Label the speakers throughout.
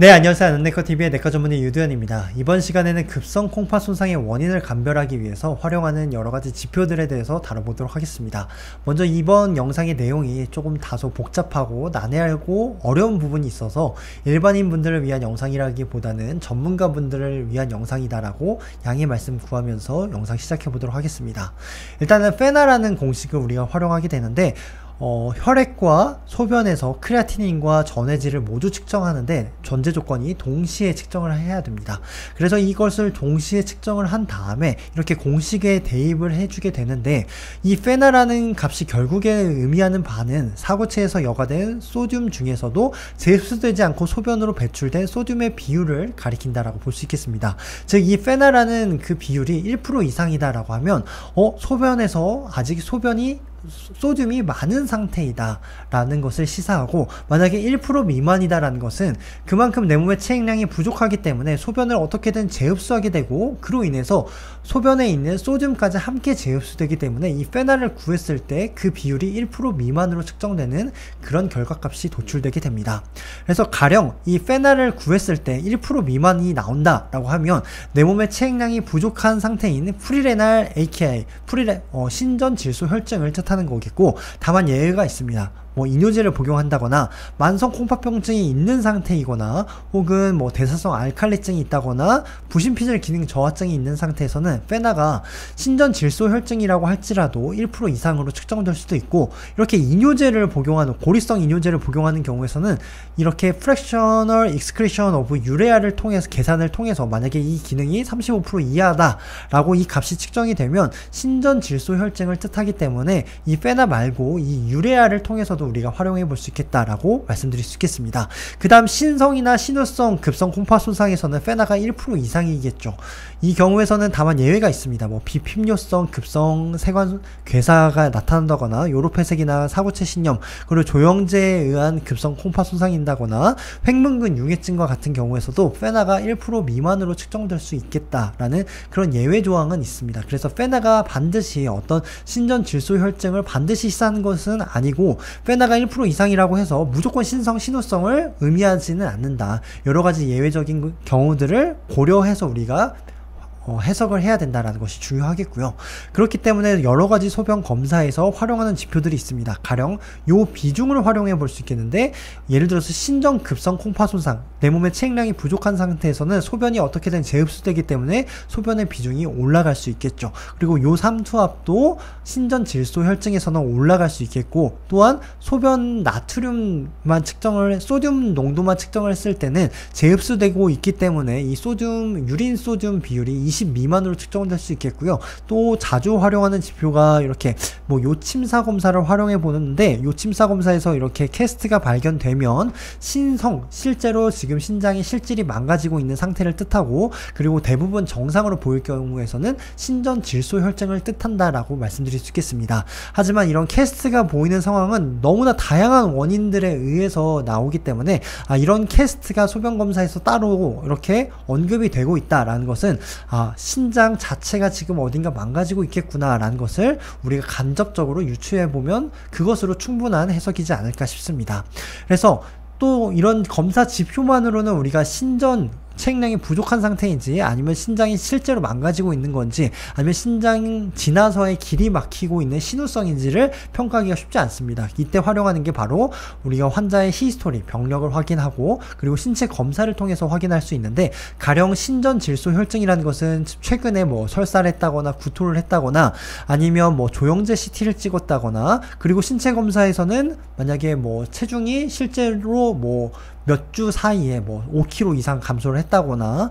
Speaker 1: 네, 안녕하세요. 아는네커TV의 내과 전문의 유두현입니다. 이번 시간에는 급성 콩팥 손상의 원인을 감별하기 위해서 활용하는 여러가지 지표들에 대해서 다뤄보도록 하겠습니다. 먼저 이번 영상의 내용이 조금 다소 복잡하고 난해하고 어려운 부분이 있어서 일반인 분들을 위한 영상이라기보다는 전문가 분들을 위한 영상이다라고 양해 말씀 구하면서 영상 시작해보도록 하겠습니다. 일단은 페나라는 공식을 우리가 활용하게 되는데 혈액과 소변에서 크레아티닌과 전해질을 모두 측정하는데 전제 조건이 동시에 측정을 해야 됩니다. 그래서 이것을 동시에 측정을 한 다음에 이렇게 공식에 대입을 해주게 되는데, 이 페나라는 값이 결국에 의미하는 바는 사고체에서 여과된 소듐 중에서도 제흡수되지 않고 소변으로 배출된 소듐의 비율을 가리킨다라고 볼 수 있겠습니다. 즉 이 페나라는 그 비율이 1% 이상이다라고 하면 소변에서 아직 소듐이 많은 상태이다 라는 것을 시사하고, 만약에 1% 미만이다 라는 것은 그만큼 내 몸의 체액량이 부족하기 때문에 소변을 어떻게든 재흡수하게 되고, 그로 인해서 소변에 있는 소듐까지 함께 재흡수되기 때문에 이 페나를 구했을 때 그 비율이 1% 미만으로 측정되는 그런 결과값이 도출되게 됩니다. 그래서 가령 이 페나를 구했을 때 1% 미만이 나온다 라고 하면 내 몸의 체액량이 부족한 상태인 프리레날 AKI, 신전 질소 혈증을 뜻하는 거겠고, 다만 예외가 있습니다. 이뇨제를 복용한다거나 만성 콩팥병증이 있는 상태이거나 혹은 대사성 알칼리증이 있다거나 부신피질 기능 저하증이 있는 상태에서는 페나가 신전 질소 혈증이라고 할지라도 1% 이상으로 측정될 수도 있고, 이렇게 이뇨제를 복용하는 고리성 이뇨제를 복용하는 경우에서는 이렇게 fractional excretion of urea를 통해서 계산을 통해서 만약에 이 기능이 35% 이하다 라고 이 값이 측정이 되면 신전 질소 혈증을 뜻하기 때문에 이 페나 말고 이 유레아를 통해서도 우리가 활용해 볼 수 있겠다라고 말씀드릴 수 있겠습니다. 그 다음 신성이나 신우성 급성 콩팥 손상에서는 페나가 1% 이상이겠죠. 이 경우에서는 다만 예외가 있습니다. 비핍뇨성 급성 세관 괴사가 나타난다거나 요로폐색이나 사고체 신염, 그리고 조영제에 의한 급성 콩팥 손상인다거나 횡문근 융해증과 같은 경우에서도 페나가 1% 미만으로 측정될 수 있겠다라는 그런 예외 조항은 있습니다. 그래서 페나가 반드시 어떤 신전 질소 혈증을 반드시 시사하는 것은 아니고, 페나가 1% 이상이라고 해서 무조건 신성, 신우성을 의미하지는 않는다. 여러가지 예외적인 경우들을 고려해서 우리가 해석을 해야 된다라는 것이 중요하겠고요. 그렇기 때문에 여러가지 소변 검사에서 활용하는 지표들이 있습니다. 가령 요 비중을 활용해 볼 수 있겠는데, 예를 들어서 신전 급성 콩팥 손상, 내 몸의 체액량이 부족한 상태에서는 소변이 어떻게든 재흡수되기 때문에 소변의 비중이 올라갈 수 있겠죠. 그리고 요 삼투압도 신전 질소 혈증에서는 올라갈 수 있겠고, 또한 소변 나트륨만 소듐 농도만 측정을 했을 때는 재흡수되고 있기 때문에 이 유린 소듐 비율이 20 미만으로 측정될 수 있겠고요. 또 자주 활용하는 지표가 이렇게 요침사 검사를 활용해 보는데, 요침사 검사에서 이렇게 캐스트가 발견되면 실제로 지금 신장의 실질이 망가지고 있는 상태를 뜻하고, 그리고 대부분 정상으로 보일 경우에서는 신전 질소 혈증을 뜻한다라고 말씀드릴 수 있겠습니다. 하지만 이런 캐스트가 보이는 상황은 너무나 다양한 원인들에 의해서 나오기 때문에 이런 캐스트가 소변 검사에서 따로 이렇게 언급이 되고 있다라는 것은 신장 자체가 지금 어딘가 망가지고 있겠구나 라는 것을 우리가 간접적으로 유추해보면 그것으로 충분한 해석이지 않을까 싶습니다. 그래서 또 이런 검사 지표만으로는 우리가 신전 체액량이 부족한 상태인지, 아니면 신장이 실제로 망가지고 있는 건지, 아니면 신장 지나서의 길이 막히고 있는 신우성인지를 평가하기가 쉽지 않습니다. 이때 활용하는 게 바로 우리가 환자의 히스토리, 병력을 확인하고, 그리고 신체 검사를 통해서 확인할 수 있는데, 가령 신전 질소 혈증이라는 것은 최근에 설사를 했다거나 구토를 했다거나, 아니면 조영제 CT를 찍었다거나, 그리고 신체 검사에서는 만약에 체중이 실제로 몇 주 사이에 5kg 이상 감소를 했다거나,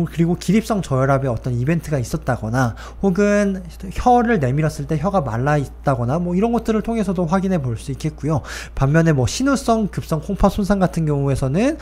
Speaker 1: 그리고 기립성 저혈압의 어떤 이벤트가 있었다거나, 혹은 혀를 내밀었을 때 혀가 말라 있다거나 이런 것들을 통해서도 확인해 볼 수 있겠고요. 반면에 신우성 급성 콩팥 손상 같은 경우에서는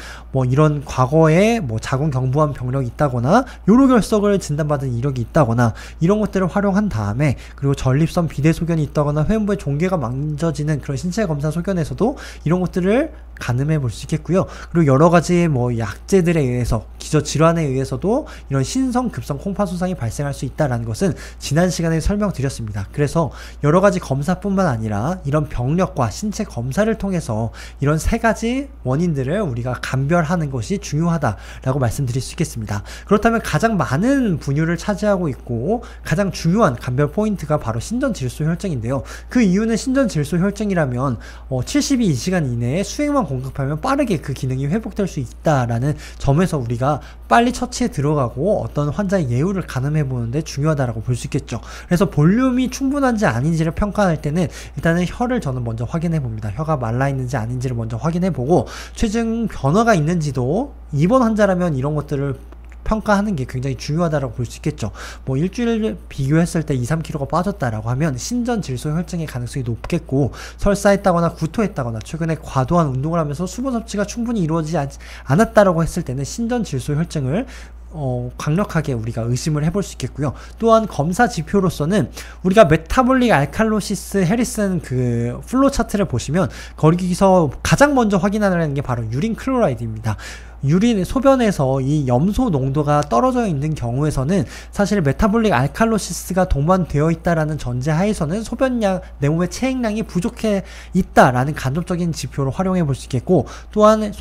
Speaker 1: 이런 과거에 자궁경부암 병력이 있다거나 요로결석을 진단받은 이력이 있다거나 이런 것들을 활용한 다음에, 그리고 전립선 비대소견이 있다거나 회음부의 종괴가 만져지는 그런 신체 검사 소견에서도 이런 것들을 가늠해 볼 수 있겠고요. 그리고 여러가지 약제들에 의해서 기저 질환에 의해서도 이런 신성 급성 콩팥 손상이 발생할 수 있다는 것은 지난 시간에 설명드렸습니다. 그래서 여러 가지 검사뿐만 아니라 이런 병력과 신체 검사를 통해서 이런 세 가지 원인들을 우리가 감별하는 것이 중요하다라고 말씀드릴 수 있겠습니다. 그렇다면 가장 많은 분유를 차지하고 있고 가장 중요한 감별 포인트가 바로 신전질소 혈증인데요. 그 이유는 신전질소 혈증이라면 72시간 이내에 수액만 공급하면 빠르게 그 기능이 회복될 수 있다라는 점에서 우리가 빨리 처치에 들어가고 어떤 환자의 예후를 가늠해 보는데 중요하다라고 볼 수 있겠죠. 그래서 볼륨이 충분한지 아닌지를 평가할 때는 일단은 혀를 저는 먼저 확인해 봅니다. 혀가 말라 있는지 아닌지를 먼저 확인해 보고 체중 변화가 있는지도 입원 환자라면 이런 것들을 평가하는 게 굉장히 중요하다고 볼 수 있겠죠. 뭐 일주일 비교했을 때 2-3kg가 빠졌다라고 하면 신전질소 혈증의 가능성이 높겠고, 설사했다거나 구토했다거나 최근에 과도한 운동을 하면서 수분 섭취가 충분히 이루어지지 않았다라고 했을 때는 신전질소 혈증을 강력하게 우리가 의심을 해볼 수 있겠고요. 또한 검사 지표로서는 우리가 메타볼릭 알칼로시스 해리슨 그 플로 차트를 보시면 거기서 가장 먼저 확인하는 게 바로 유린 클로라이드입니다. 유린 소변에서 이 염소 농도가 떨어져 있는 경우에서는 사실 메타볼릭 알칼로시스가 동반되어 있다라는 전제 하에서는 소변량, 내 몸의 체액량이 부족해 있다라는 간접적인 지표로 활용해 볼 수 있겠고, 또한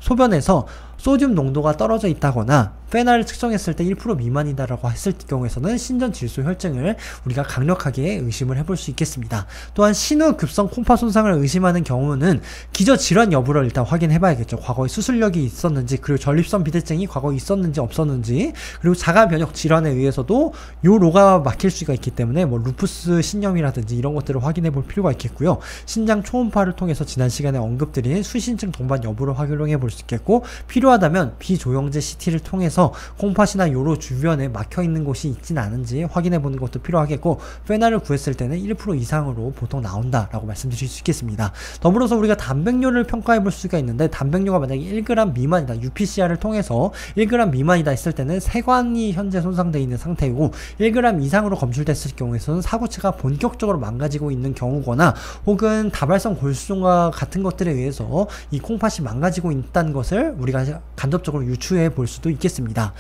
Speaker 1: 소변에서 소듐 농도가 떨어져 있다거나 페날을 측정했을 때 1% 미만이다라고 했을 경우에서는 신전질소 혈증을 우리가 강력하게 의심을 해볼 수 있겠습니다. 또한 신후 급성 콩팥 손상을 의심하는 경우는 기저 질환 여부를 일단 확인해 봐야겠죠. 과거에 수술력이 있었는지, 그리고 전립선 비대증이 과거에 있었는지 없었는지, 그리고 자가 면역 질환에 의해서도 요 로가 막힐 수가 있기 때문에 뭐 루푸스 신염이라든지 이런 것들을 확인해 볼 필요가 있겠고요. 신장 초음파를 통해서 지난 시간에 언급드린 수신증 동반 여부를 확인해 볼 수 있겠고, 필요하다면 비조영제 CT를 통해서 콩팥이나 요로 주변에 막혀있는 곳이 있진 않은지 확인해보는 것도 필요하겠고, 페날을 구했을 때는 1% 이상으로 보통 나온다라고 말씀드릴 수 있겠습니다. 더불어서 우리가 단백뇨를 평가해볼 수가 있는데, 단백뇨가 만약에 1g 미만이다, UPCR을 통해서 1g 미만이다 했을 때는 세관이 현재 손상되어 있는 상태이고, 1g 이상으로 검출됐을 경우에서는 사구체가 본격적으로 망가지고 있는 경우거나, 혹은 다발성 골수종과 같은 것들에 의해서 이 콩팥이 망가지고 있다는 것을 우리가 간접적으로 유추해 볼 수도 있겠습니다.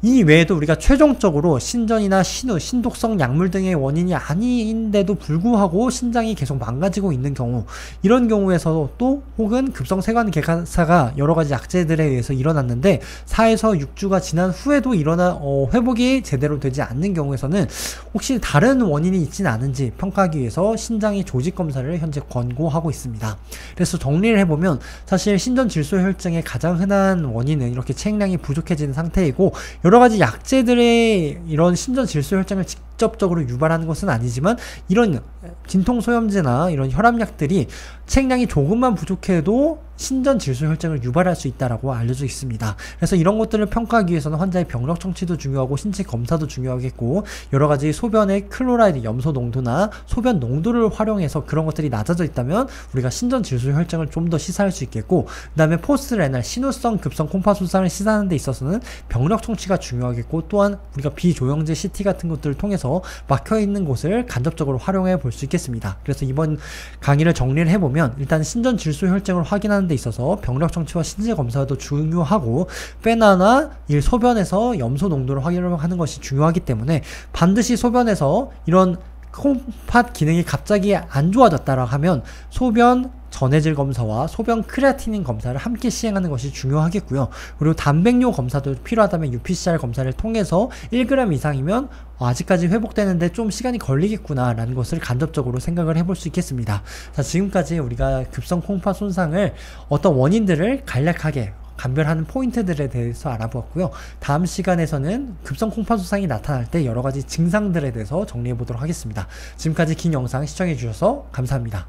Speaker 1: 이 외에도 우리가 최종적으로 신전이나 신후, 신독성 약물 등의 원인이 아닌데도 불구하고 신장이 계속 망가지고 있는 경우, 이런 경우에서 또 혹은 급성세관 개가사가 여러가지 약제들에 의해서 일어났는데 4에서 6주가 지난 후에도 회복이 제대로 되지 않는 경우에서는 혹시 다른 원인이 있지는 않은지 평가하기 위해서 신장의 조직검사를 현재 권고하고 있습니다. 그래서 정리를 해보면 사실 신전질소혈증의 가장 흔한 원인은 이렇게 체액량이 부족해지는 상태이고, 여러가지 약제들의 이런 신전질소혈증을 직접적으로 유발하는 것은 아니지만, 이런 진통소염제나 이런 혈압약들이 체액량이 조금만 부족해도 신전질소혈증을 유발할 수 있다라고 알려져 있습니다. 그래서 이런 것들을 평가하기 위해서는 환자의 병력 청취도 중요하고 신체 검사도 중요하겠고, 여러가지 소변의 클로라이드 염소 농도나 소변 농도를 활용해서 그런 것들이 낮아져 있다면 우리가 신전질소혈증을 좀 더 시사할 수 있겠고, 그 다음에 포스트레날 신후성 급성 콩팥 손상을 시사하는 데 있어서는 병력 청취가 중요하겠고, 또한 우리가 비조영제 CT 같은 것들을 통해서 막혀있는 곳을 간접적으로 활용해 볼 수 있겠습니다. 그래서 이번 강의를 정리를 해보면, 일단 신전질소혈증을 확인하는 데 있어서 병력 청취와 신체 검사도 중요하고, 페나나 소변에서 염소 농도를 확인하는 것이 중요하기 때문에 반드시 소변에서 이런 콩팥 기능이 갑자기 안 좋아졌다라 하면 소변 전해질 검사와 소변 크레아티닌 검사를 함께 시행하는 것이 중요하겠고요. 그리고 단백뇨 검사도 필요하다면 UPCR 검사를 통해서 1g 이상이면 아직까지 회복되는데 좀 시간이 걸리겠구나 라는 것을 간접적으로 생각을 해볼 수 있겠습니다. 자, 지금까지 우리가 급성 콩팥 손상을 어떤 원인들을 간략하게 감별하는 포인트들에 대해서 알아보았고요. 다음 시간에서는 급성 콩팥 손상이 나타날 때 여러가지 증상들에 대해서 정리해 보도록 하겠습니다. 지금까지 긴 영상 시청해 주셔서 감사합니다.